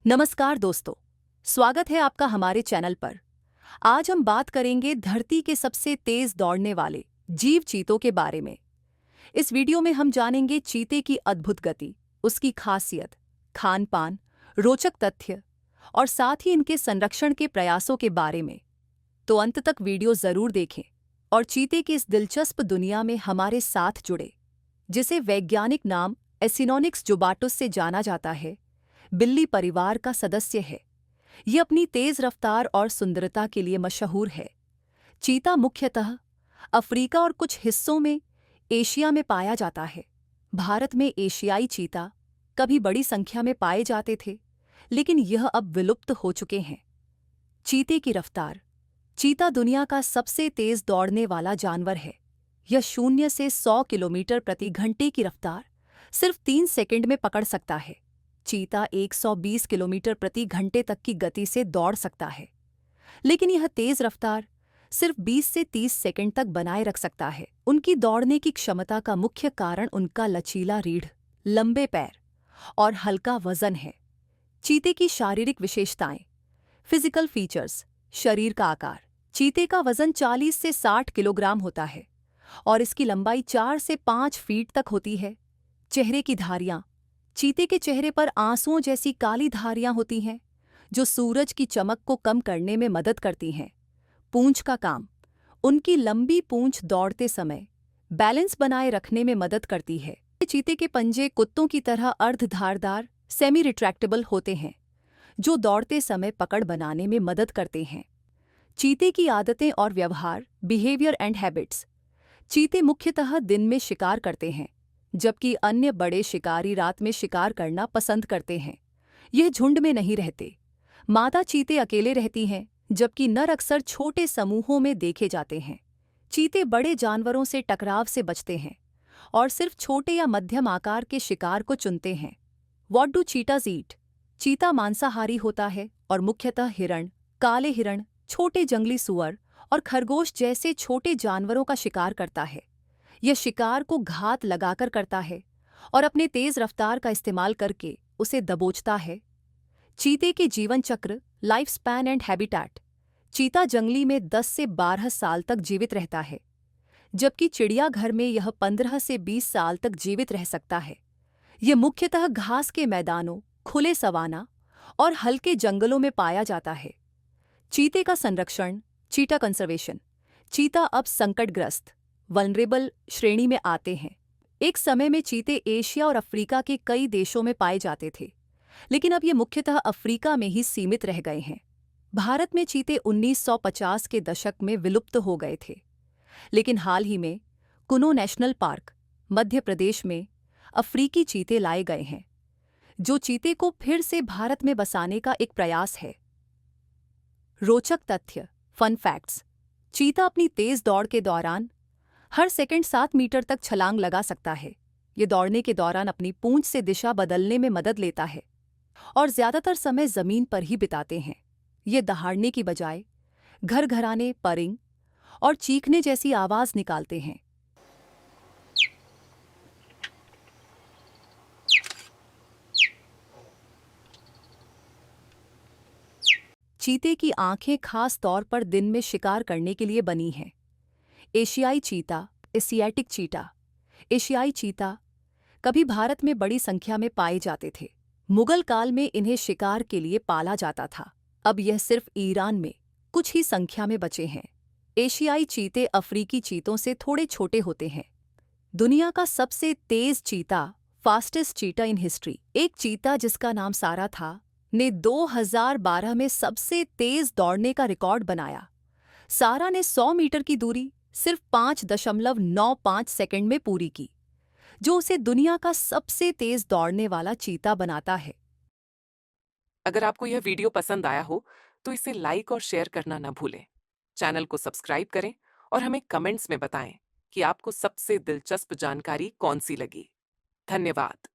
नमस्कार दोस्तों, स्वागत है आपका हमारे चैनल पर। आज हम बात करेंगे धरती के सबसे तेज दौड़ने वाले जीव चीतों के बारे में। इस वीडियो में हम जानेंगे चीते की अद्भुत गति, उसकी खासियत, खान पान, रोचक तथ्य और साथ ही इनके संरक्षण के प्रयासों के बारे में। तो अंत तक वीडियो जरूर देखें और चीते की इस दिलचस्प दुनिया में हमारे साथ जुड़े, जिसे वैज्ञानिक नाम एसिनोनिक्स जुबाटुस से जाना जाता है, बिल्ली परिवार का सदस्य है। ये अपनी तेज रफ्तार और सुंदरता के लिए मशहूर है। चीता मुख्यतः अफ्रीका और कुछ हिस्सों में एशिया में पाया जाता है। भारत में एशियाई चीता कभी बड़ी संख्या में पाए जाते थे, लेकिन यह अब विलुप्त हो चुके हैं। चीते की रफ्तार। चीता दुनिया का सबसे तेज दौड़ने वाला जानवर है। यह 0 से 100 किलोमीटर प्रति घंटे की रफ्तार सिर्फ 3 सेकंड में पकड़ सकता है। चीता 120 किलोमीटर प्रति घंटे तक की गति से दौड़ सकता है, लेकिन यह तेज रफ्तार सिर्फ 20 से 30 सेकंड तक बनाए रख सकता है। उनकी दौड़ने की क्षमता का मुख्य कारण उनका लचीला रीढ़, लंबे पैर और हल्का वजन है। चीते की शारीरिक विशेषताएं। Physical features. शरीर का आकार। चीते का वजन 40 से 60 किलोग्राम होता है और इसकी लंबाई 4 से 5 फीट तक होती है। चेहरे की धारियां। चीते के चेहरे पर आंसुओं जैसी काली धारियां होती हैं, जो सूरज की चमक को कम करने में मदद करती हैं। पूंछ का काम। उनकी लंबी पूंछ दौड़ते समय बैलेंस बनाए रखने में मदद करती है। चीते के पंजे कुत्तों की तरह अर्धधारदार सेमी रिट्रैक्टेबल होते हैं, जो दौड़ते समय पकड़ बनाने में मदद करते हैं। चीते की आदतें और व्यवहार, बिहेवियर एंड हैबिट्स। चीते मुख्यतः दिन में शिकार करते हैं, जबकि अन्य बड़े शिकारी रात में शिकार करना पसंद करते हैं। यह झुंड में नहीं रहते। मादा चीते अकेले रहती हैं, जबकि नर अक्सर छोटे समूहों में देखे जाते हैं। चीते बड़े जानवरों से टकराव से बचते हैं और सिर्फ छोटे या मध्यम आकार के शिकार को चुनते हैं। व्हाट डू चीताज ईट? चीता मांसाहारी होता है और मुख्यतः हिरण, काले हिरण, छोटे जंगली सुअर और खरगोश जैसे छोटे जानवरों का शिकार करता है। यह शिकार को घात लगाकर करता है और अपने तेज रफ्तार का इस्तेमाल करके उसे दबोचता है। चीते के जीवन चक्र, लाइफ स्पैन एंड हैबिटेट। चीता जंगली में 10 से 12 साल तक जीवित रहता है, जबकि चिड़ियाघर में यह 15 से 20 साल तक जीवित रह सकता है। यह मुख्यतः घास के मैदानों, खुले सवाना और हल्के जंगलों में पाया जाता है। चीते का संरक्षण, चीता कंजर्वेशन। चीता अब संकटग्रस्त, वल्नरेबल श्रेणी में आते हैं। एक समय में चीते एशिया और अफ्रीका के कई देशों में पाए जाते थे, लेकिन अब ये मुख्यतः अफ्रीका में ही सीमित रह गए हैं। भारत में चीते 1950 के दशक में विलुप्त हो गए थे, लेकिन हाल ही में कुनो नेशनल पार्क, मध्य प्रदेश में अफ्रीकी चीते लाए गए हैं, जो चीते को फिर से भारत में बसाने का एक प्रयास है। रोचक तथ्य, फन फैक्ट्स। चीता अपनी तेज दौड़ के दौरान हर सेकंड 7 मीटर तक छलांग लगा सकता है। ये दौड़ने के दौरान अपनी पूंछ से दिशा बदलने में मदद लेता है और ज्यादातर समय जमीन पर ही बिताते हैं। ये दहाड़ने की बजाय घरघराने, परिंग और चीखने जैसी आवाज निकालते हैं। चीते की आंखें खास तौर पर दिन में शिकार करने के लिए बनी हैं। एशियाई चीता, एशियाटिक चीता। एशियाई चीता कभी भारत में बड़ी संख्या में पाए जाते थे। मुगल काल में इन्हें शिकार के लिए पाला जाता था। अब यह सिर्फ ईरान में कुछ ही संख्या में बचे हैं। एशियाई चीते अफ्रीकी चीतों से थोड़े छोटे होते हैं। दुनिया का सबसे तेज चीता, फास्टेस्ट चीता इन हिस्ट्री। एक चीता जिसका नाम सारा था, ने 2012 में सबसे तेज दौड़ने का रिकॉर्ड बनाया। सारा ने 100 मीटर की दूरी सिर्फ 5.95 सेकंड में पूरी की, जो उसे दुनिया का सबसे तेज दौड़ने वाला चीता बनाता है। अगर आपको यह वीडियो पसंद आया हो तो इसे लाइक और शेयर करना न भूलें। चैनल को सब्सक्राइब करें और हमें कमेंट्स में बताएं कि आपको सबसे दिलचस्प जानकारी कौन सी लगी। धन्यवाद।